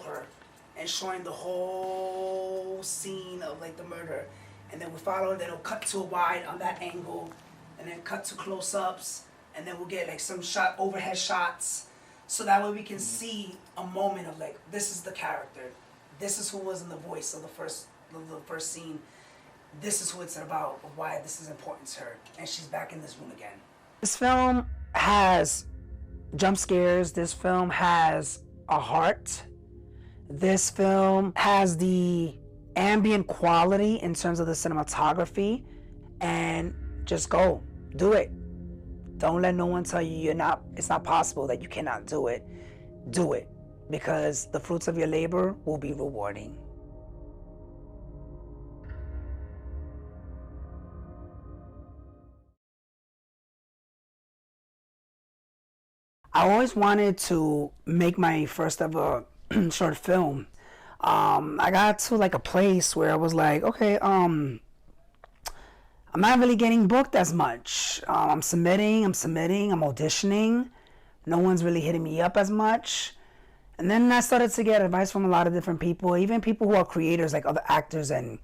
her and showing the whole scene of like the murder. And then we follow, then it'll cut to a wide on that angle, and then cut to close-ups, and then we'll get like some overhead shots, so that way we can see a moment of like, this is the character, this is who was in the voice of the first scene, this is who it's about, why this is important to her, and she's back in this room again. This film has jump scares, this film has a heart, this film has the ambient quality in terms of the cinematography, and just go do it. Don't let no one tell you it's not possible, that you cannot do it. Do it, because the fruits of your labor will be rewarding. I always wanted to make my first ever short film. I got to like a place where I was like, okay, I'm not really getting booked as much. I'm submitting, I'm auditioning. No one's really hitting me up as much. And then I started to get advice from a lot of different people, even people who are creators, like other actors and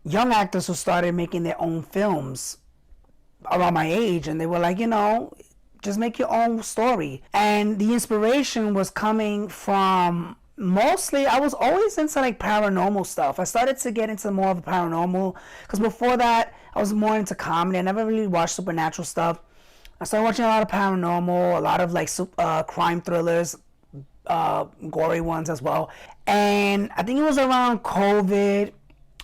young actors who started making their own films around my age. And they were like, just make your own story. And the inspiration was coming from, mostly, I was always into like paranormal stuff. I started to get into more of the paranormal, because before that, I was more into comedy. I never really watched supernatural stuff. I started watching a lot of paranormal, a lot of like crime thrillers, gory ones as well. And I think it was around COVID.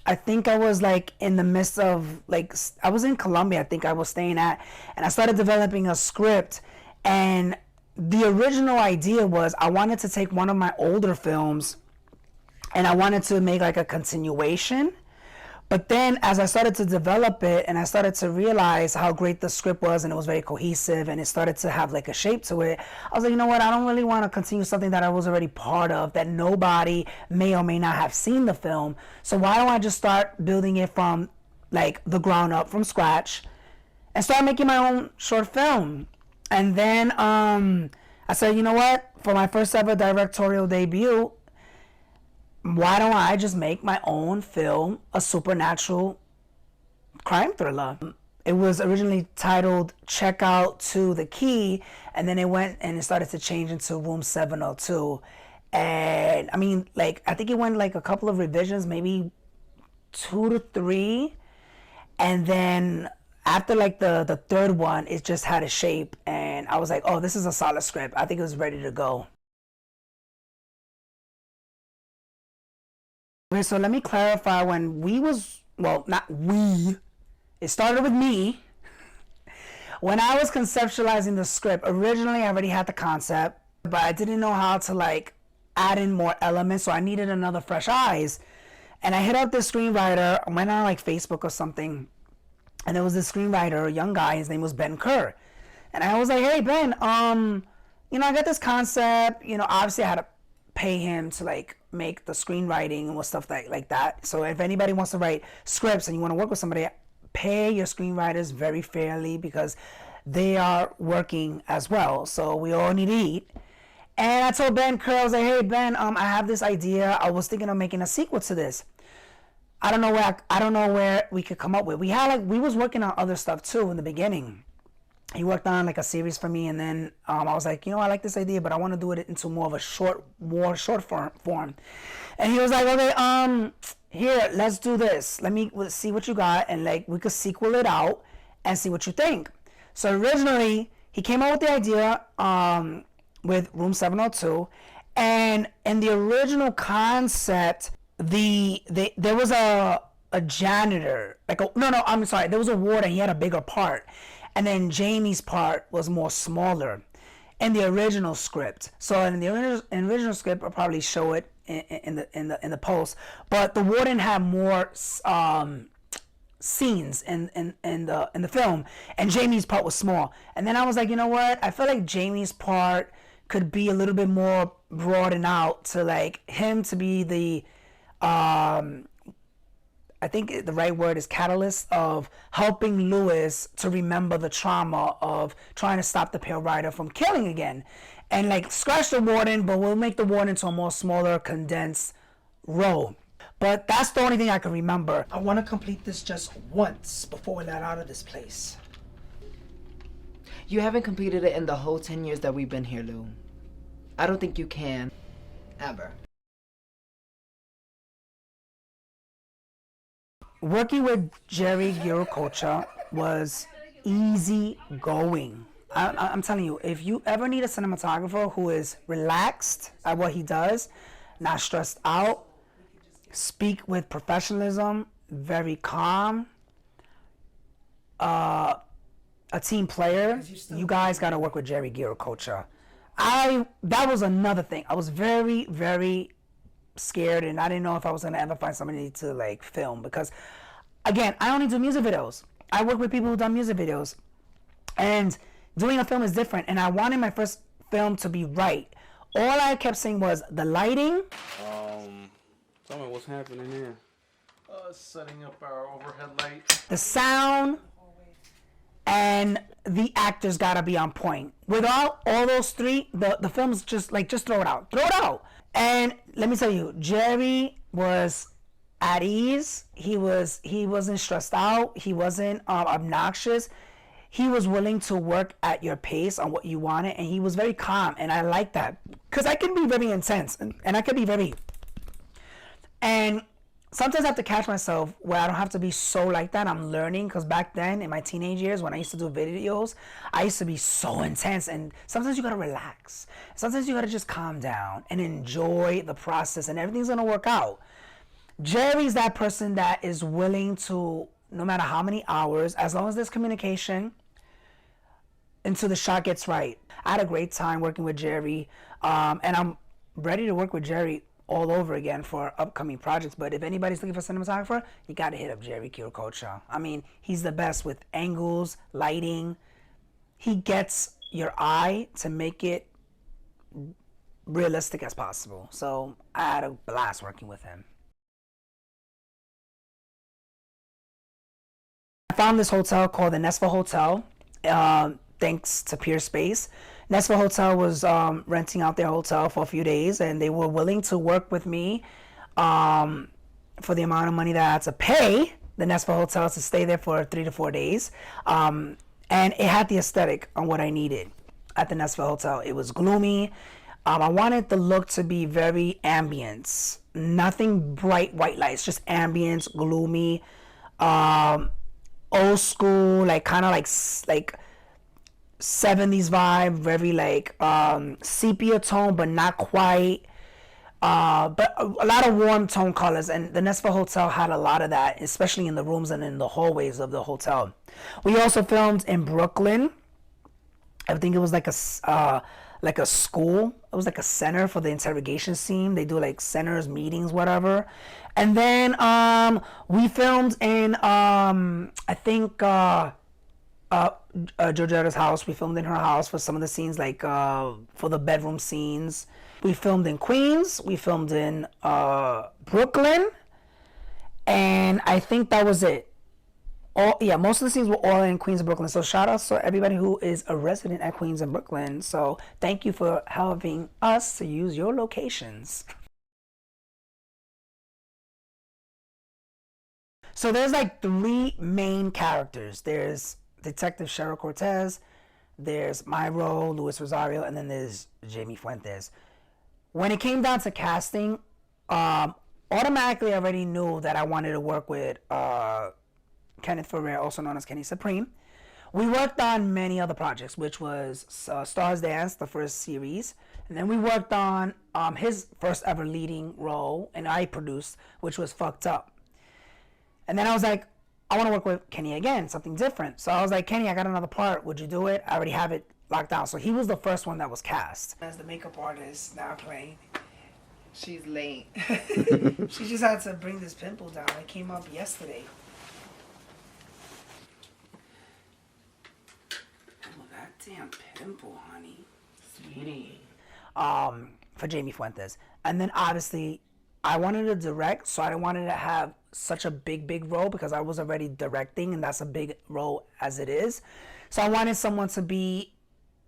I think I was like in the midst of like, I was in Colombia, I think I was staying at, and I started developing a script. And the original idea was I wanted to take one of my older films and I wanted to make like a continuation. But then as I started to develop it and I started to realize how great the script was, and it was very cohesive and it started to have like a shape to it, I was like, you know what, I don't really want to continue something that I was already part of, that nobody may or may not have seen the film. So why don't I just start building it from like the ground up, from scratch, and start making my own short film. And then I said, you know what, for my first ever directorial debut, why don't I just make my own film, a supernatural crime thriller? It was originally titled Check Out to the Key, and then it went and it started to change into Room 702. And I mean, like, I think it went like a couple of revisions, maybe 2 to 3. And then after like the third one, it just had a shape, and I was like, oh, this is a solid script. I think it was ready to go. Okay, so let me clarify. When we was, well, not we, it started with me. When I was conceptualizing the script, originally I already had the concept, but I didn't know how to like add in more elements, so I needed another fresh eyes. And I hit up this screenwriter, I went on like Facebook or something, and there was this screenwriter, a young guy, his name was Ben Kerr. And I was like, hey Ben, I got this concept, obviously I had to pay him to like make the screenwriting and stuff like that. So if anybody wants to write scripts and you want to work with somebody, pay your screenwriters very fairly, because they are working as well. So we all need to eat. And I told Ben Kerr, I was like, hey Ben, I have this idea. I was thinking of making a sequel to this. I don't know where we could come up with. We was working on other stuff too in the beginning. He worked on like a series for me, and then I was like, I like this idea, but I want to do it into more of a more short form. And he was like, okay, here, let's do this. Let's see what you got, and like we could sequel it out and see what you think. So originally, he came up with the idea with Room 702, and in the original concept, there was a janitor, there was a warden. He had a bigger part. And then Jamie's part was more smaller in the original script. So in the original script, I'll probably show it in the post. But the warden had more scenes in the film, and Jamie's part was small. And then I was like, you know what? I feel like Jamie's part could be a little bit more broadened out to like him to be the I think the right word is catalyst of helping Lewis to remember the trauma of trying to stop the Pale Rider from killing again. and like scratch the warden, but we'll make the warden into a more smaller, condensed role. But that's the only thing I can remember. I want to complete this just once before we let out of this place. You haven't completed it in the whole 10 years that we've been here, Lou. I don't think you can. Ever. Working with Jerry Guirachocha was easy going. I'm telling you, if you ever need a cinematographer who is relaxed at what he does, not stressed out, speak with professionalism, very calm, a team player, you guys got to work with Jerry Guirachocha. That was another thing. I was very, very scared, and I didn't know if I was going to ever find somebody to like film, because again, I only do music videos. I work with people who done music videos, and doing a film is different, and I wanted my first film to be right. All I kept saying was the lighting. Tell me what's happening here. Setting up our overhead light. The sound, and the actors gotta be on point. Without all those three, the film's just throw it out. Throw it out. And let me tell you, Jerry was at ease. He wasn't stressed out. He wasn't obnoxious. He was willing to work at your pace on what you wanted, and he was very calm, and I like that. Because I can be very intense, and I can be very... And sometimes I have to catch myself where I don't have to be so like that. I'm learning, because back then, in my teenage years, when I used to do videos, I used to be so intense, and sometimes you gotta relax. Sometimes you gotta just calm down and enjoy the process, and everything's gonna work out. Jerry's that person that is willing to, no matter how many hours, as long as there's communication, until the shot gets right. I had a great time working with Jerry, and I'm ready to work with Jerry all over again for upcoming projects. But if anybody's looking for a cinematographer, you got to hit up Jerry Guirachocha. I mean, he's the best with angles, lighting. He gets your eye to make it realistic as possible. So I had a blast working with him. I found this hotel called the Nesva Hotel, thanks to Peer Space. Nesva Hotel was renting out their hotel for a few days, and they were willing to work with me for the amount of money that I had to pay the Nesva Hotel to stay there for 3 to 4 days. And it had the aesthetic on what I needed at the Nesva Hotel. It was gloomy. I wanted the look to be very ambient. Nothing bright white lights, just ambience, gloomy, old school, like kind of like 70s vibe, very like sepia tone, but not quite. But a lot of warm tone colors, and the Nesva Hotel had a lot of that, especially in the rooms and in the hallways of the hotel. We also filmed in Brooklyn. I think it was like a school. It was like a center for the interrogation scene. They do like centers, meetings, whatever. And then we filmed in I think Georgetta's house. We filmed in her house for some of the scenes, like for the bedroom scenes. We filmed in Queens. We filmed in Brooklyn, and I think that was it. Most of the scenes were all in Queens and Brooklyn. So shout out to everybody who is a resident at Queens and Brooklyn. So thank you for helping us to use your locations. So there's like 3 main characters. There's Detective Cheryl Cortez, there's my role, Luis Rosario, and then there's Jamie Fuentes. When it came down to casting, automatically I already knew that I wanted to work with Kenneth Ferrer, also known as Kenny Supreme. We worked on many other projects, which was Stars Dance, the first series, and then we worked on his first ever leading role, and I produced, which was Fucked Up. And then I was like, I want to work with Kenny again, something different. So I was like, Kenny, I got another part. Would you do it? I already have it locked down. So he was the first one that was cast. As the makeup artist, now playing. She's late. She just had to bring this pimple down. It came up yesterday. Oh, that damn pimple, honey. Sweetie. For Jamie Fuentes. And then obviously, I wanted to direct, so I didn't want to have such a big role because I was already directing, and that's a big role as it is. So I wanted someone to be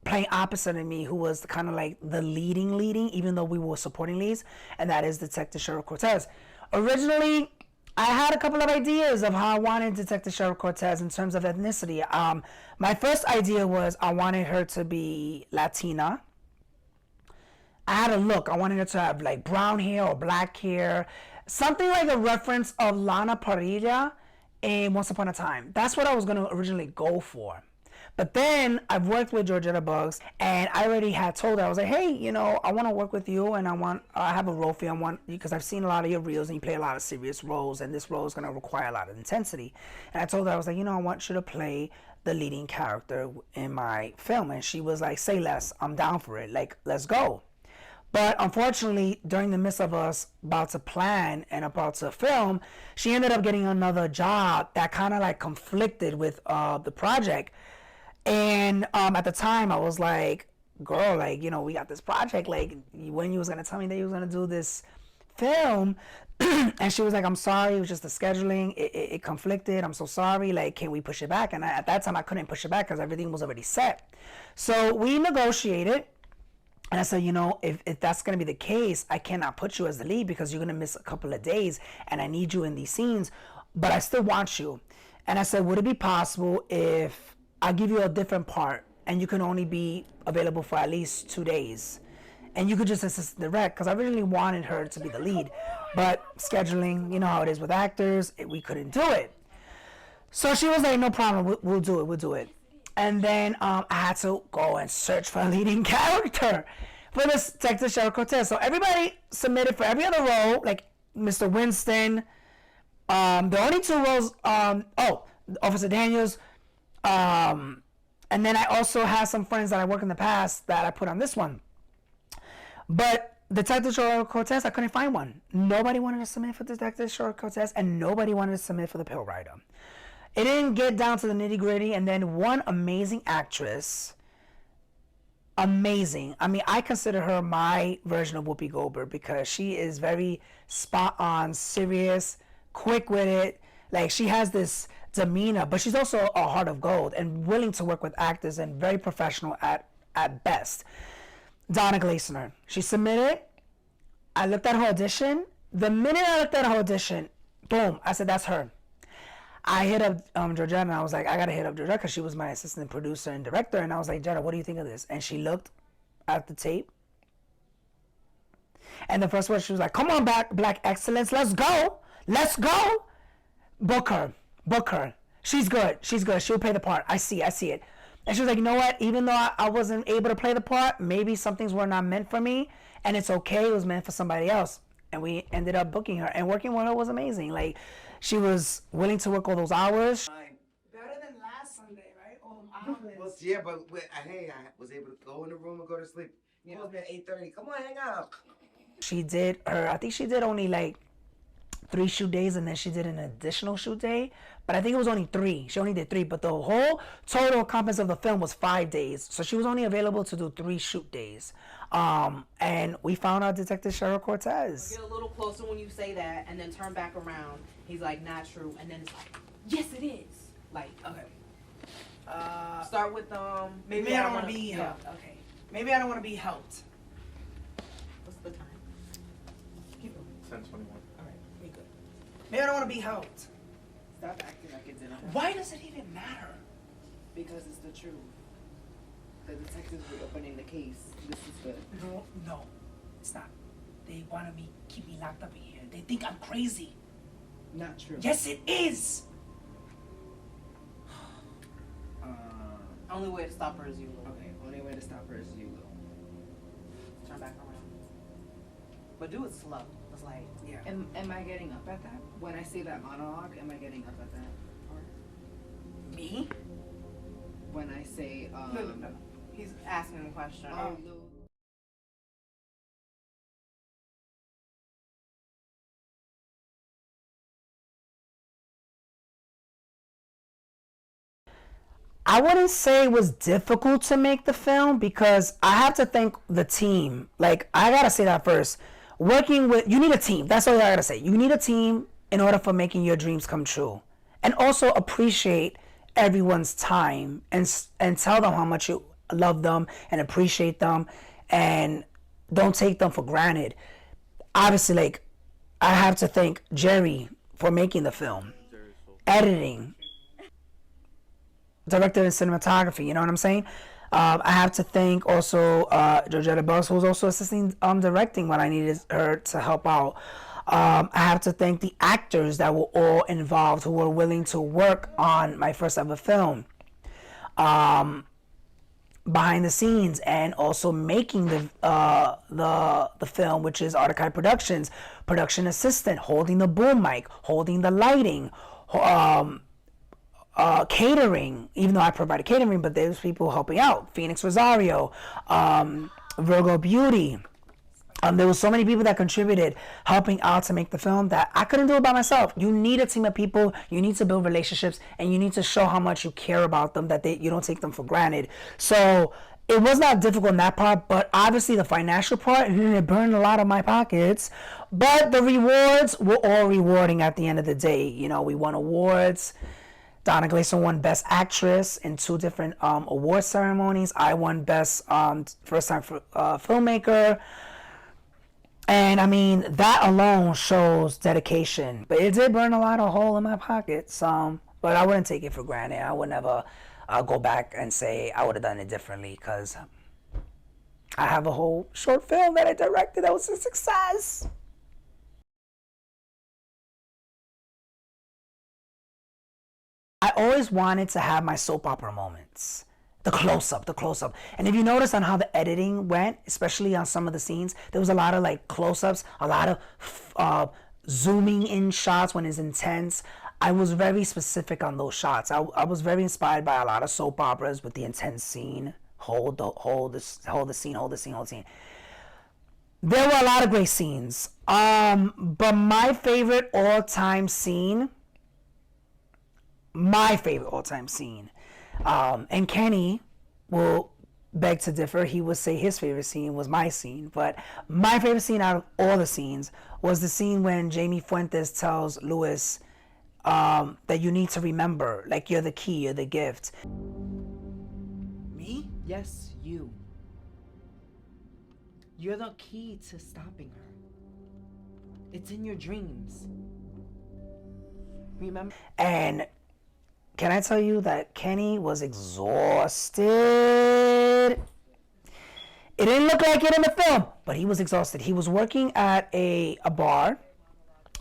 playing opposite of me, who was kind of like the leading, even though we were supporting leads, and that is Detective Sheriff Cortez. Originally, I had a couple of ideas of how I wanted Detective Sheriff Cortez in terms of ethnicity. My first idea was I wanted her to be Latina. I had a look. I wanted her to have like brown hair or black hair, something like a reference of Lana Parrilla in Once Upon a Time. That's what I was going to originally go for. But then I've worked with Georgetta Buggs, and I already had told her, I was like, hey, you know, I want to work with you, and I have a role for you. Because I've seen a lot of your reels, and you play a lot of serious roles, and this role is going to require a lot of intensity. And I told her, I was like, you know, I want you to play the leading character in my film. And she was like, say less, I'm down for it. Like, let's go. But unfortunately, during the midst of us about to plan and about to film, she ended up getting another job that kind of like conflicted with the project. And at the time, I was like, girl, like, you know, we got this project. Like, when you was going to tell me that you was going to do this film. And she was like, I'm sorry. It was just the scheduling. It conflicted. I'm so sorry. Like, can we push it back? And at that time, I couldn't push it back because everything was already set. So we negotiated. And I said, you know, if that's going to be the case, I cannot put you as the lead because you're going to miss a couple of days. And I need you in these scenes. But I still want you. And I said, would it be possible if I'll give you a different part and you can only be available for at least 2 days, and you could just assist direct? Because I really wanted her to be the lead, but scheduling, you know how it is with actors, we couldn't do it. So she was like, no problem, we'll do it. And then I had to go and search for a leading character for this Detective Sheriff Cortez. So everybody submitted for every other role, like Mr. Winston. The only 2 roles, Officer Daniels. And then I also had some friends that I worked in the past that I put on this one. But Detective Sheriff Cortez, I couldn't find one. Nobody wanted to submit for Detective Sheriff Cortez, and nobody wanted to submit for the Pill Rider. It didn't get down to the nitty gritty, and then one amazing actress, amazing. I mean, I consider her my version of Whoopi Goldberg because she is very spot on, serious, quick with it. Like, she has this demeanor, but she's also a heart of gold and willing to work with actors and very professional at best. Donna Glaesener, she submitted. I looked at her audition. The minute I looked at her audition, boom, I said, that's her. I hit up Georgetta, and I was like, I gotta hit up Georgetta because she was my assistant producer and director. And I was like, Jetta, what do you think of this? And she looked at the tape, and the first word, she was like, come on back, Black Excellence, let's go. Book her. She's good. She'll play the part. I see it. And she was like, you know what? Even though I wasn't able to play the part, maybe some things were not meant for me, and it's okay. It was meant for somebody else. And we ended up booking her, and working with her was amazing. Like, she was willing to work all those hours. Better than last Sunday, right? Well, yeah, but hey, I was able to go in the room and go to sleep. You know, at 8:30. Come on, hang out. She did I think she did only like 3 shoot days, and then she did an additional shoot day, but I think it was only 3. She only did 3, but the whole total compass of the film was 5 days, so she was only available to do 3 shoot days. And we found out Detective Sheriff Cortez. Get a little closer when you say that, and then turn back around. He's like, not true, and then it's like, yes, it is. Like, okay. Start with Maybe I don't want to be helped. Okay. Maybe I don't want to be helped. What's the time? Keep going. 10:21. All right, we good. Maybe I don't want to be helped. Stop acting like it didn't happen. Why does it even matter? Because it's the truth. The detectives reopening the case. This is good. No, it's not. They want to keep me locked up in here. They think I'm crazy. Not true. Yes, it is. Only way to stop her is you, Lou. Okay, only way to stop her is you, Lou. Turn back around. But do it slow. It's like, Yeah. Am I getting up at that? When I say that monologue, am I getting up at that part? Me? When I say, no. He's asking a question. Oh, Lou. I wouldn't say it was difficult to make the film because I have to thank the team. Like, I gotta say that first. You need a team. That's all I gotta say. You need a team in order for making your dreams come true. And also appreciate everyone's time and tell them how much love them and appreciate them and don't take them for granted. Obviously, like, I have to thank Jerry for making the film, editing, director and cinematography, you know what I'm saying? I have to thank also Georgetta Buggs, who's also assisting directing when I needed her to help out. I have to thank the actors that were all involved who were willing to work on my first ever film. Behind the scenes and also making the film, which is Artekai Productions, production assistant, holding the boom mic, holding the lighting, catering, even though I provided catering, but there's people helping out. Phoenix Rosario, Virgo Beauty. There was so many people that contributed, helping out to make the film, that I couldn't do it by myself. You need a team of people, you need to build relationships, and you need to show how much you care about them, that you don't take them for granted. So it was not difficult in that part, but obviously the financial part, it burned a lot of my pockets. But the rewards were all rewarding at the end of the day. You know, we won awards. Donna Glaesener won Best Actress in 2 different award ceremonies. I won Best First Time Filmmaker. And I mean, that alone shows dedication. But it did burn a lot of hole in my pockets. But I wouldn't take it for granted. I would never go back and say I would have done it differently, because I have a whole short film that I directed that was a success. I always wanted to have my soap opera moments. The close-up. And if you notice on how the editing went, especially on some of the scenes, there was a lot of like close-ups, a lot of zooming in shots when it's intense. I was very specific on those shots. I was very inspired by a lot of soap operas with the intense scene. Hold the scene. There were a lot of great scenes. But my favorite all-time scene, and Kenny will beg to differ. He would say his favorite scene was my scene. But my favorite scene out of all the scenes was the scene when Jamie Fuentes tells Luis that you need to remember, like, you're the key, you're the gift. Me? Yes, you. You're the key to stopping her. It's in your dreams. Remember? And can I tell you that Kenny was exhausted? It didn't look like it in the film, but he was exhausted. He was working at a bar.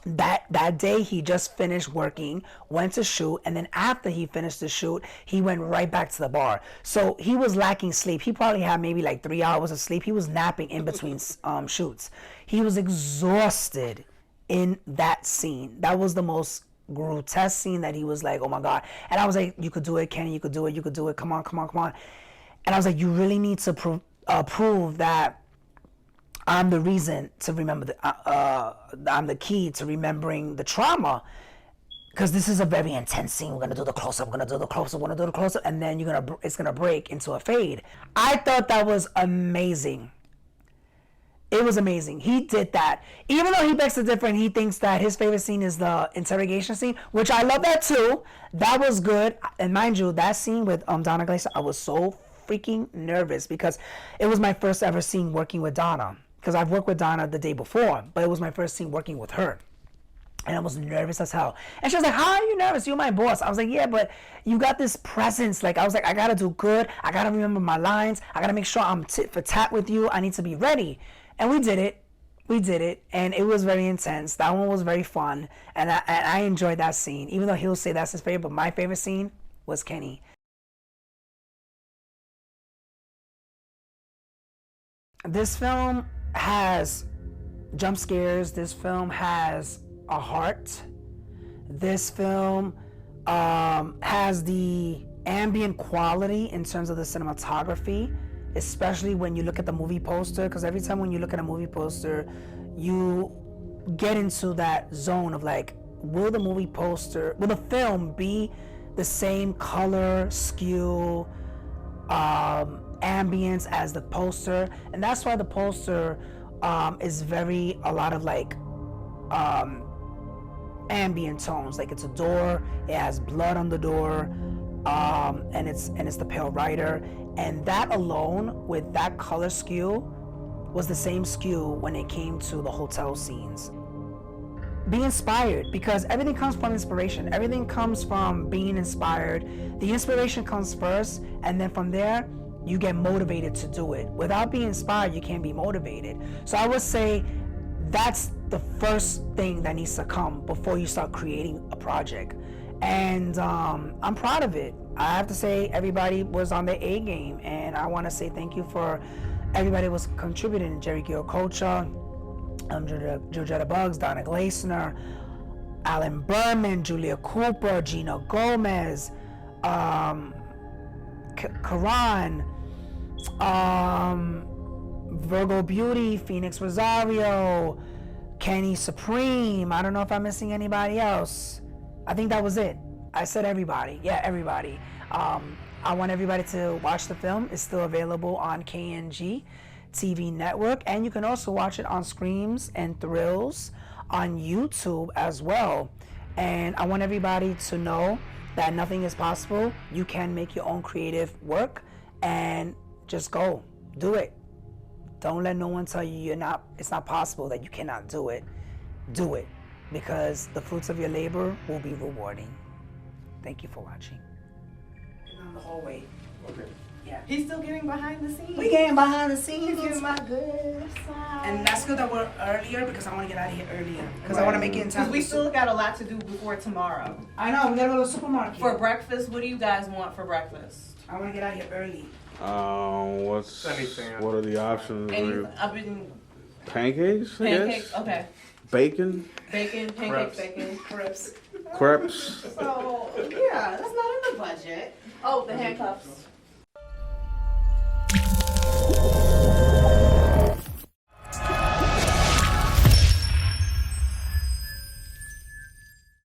That day he just finished working, went to shoot, and then after he finished the shoot, he went right back to the bar. So he was lacking sleep. He probably had maybe like 3 hours of sleep. He was napping in between shoots. He was exhausted in that scene. That was the most grotesque scene that he was like, oh my God. And I was like, you could do it, Kenny, you could do it. Come on. And I was like, you really need to prove that I'm the reason to remember, I'm the key to remembering the trauma. Because this is a very intense scene. We're going to do the close-up, and then it's going to break into a fade. I thought that was amazing. It was amazing. He did that. Even though he begs to differ and he thinks that his favorite scene is the interrogation scene, which I love that too. That was good. And mind you, that scene with Donna Glaesener, I was so freaking nervous because it was my first ever scene working with Donna. Because I've worked with Donna the day before, but it was my first scene working with her. And I was nervous as hell. And she was like, how are you nervous? You're my boss. I was like, yeah, but you got this presence. Like, I was like, I got to do good. I got to remember my lines. I got to make sure I'm tit for tat with you. I need to be ready. And we did it. And it was very intense. That one was very fun. And I enjoyed that scene. Even though he'll say that's his favorite, but my favorite scene was Kenny. This film has jump scares. This film has a heart. This film has the ambient quality in terms of the cinematography, especially when you look at the movie poster, because every time when you look at a movie poster, you get into that zone of like, will the film be the same color, skew, ambience as the poster? And that's why the poster is a lot of like ambient tones. Like, it's a door, it has blood on the door, and it's the pale rider, and that alone with that color skew was the same skew when it came to the hotel scenes. Be inspired, because everything comes from inspiration. Everything comes from being inspired. The inspiration comes first, and then from there you get motivated to do it. Without being inspired, you can't be motivated. So I would say that's the first thing that needs to come before you start creating a project. And I'm proud of it. I have to say everybody was on their A game, and I want to say thank you for everybody who was contributing. Jerry Guirachocha, Georgetta Buggs, Donna Glaesener, Alan Berman, Julia Cooper, Geana Gomez, Karon, Virgo Beauty, Phoenix Rosario, Kenny Supreme. I don't know if I'm missing anybody else. I think that was it. I said everybody. Yeah, everybody. I want everybody to watch the film. It's still available on KNG TV network, and you can also watch it on Screams and Thrills on YouTube as well. And I want everybody to know that nothing is possible. You can make your own creative work, and just go do it. Don't let no one tell you it's not possible, that you cannot do it. Do it, because the fruits of your labor will be rewarding. Thank you for watching. On the hallway. Okay. Yeah. He's still getting behind the scenes. We getting behind the scenes. He's my good side. And that's good that we're earlier, because I want to get out of here earlier. Because I want to make it in time. Because we still got a lot to do before tomorrow. I know, we gotta go to the supermarket. For breakfast, what do you guys want for breakfast? I want to get out of here early. Anything. What are the options? I've been Pancakes, I pancakes. guess? Okay. Bacon? Bacon, pancakes, Crepes. bacon, crepes. Crepes? So yeah, that's not in the budget. Oh, the handcuffs.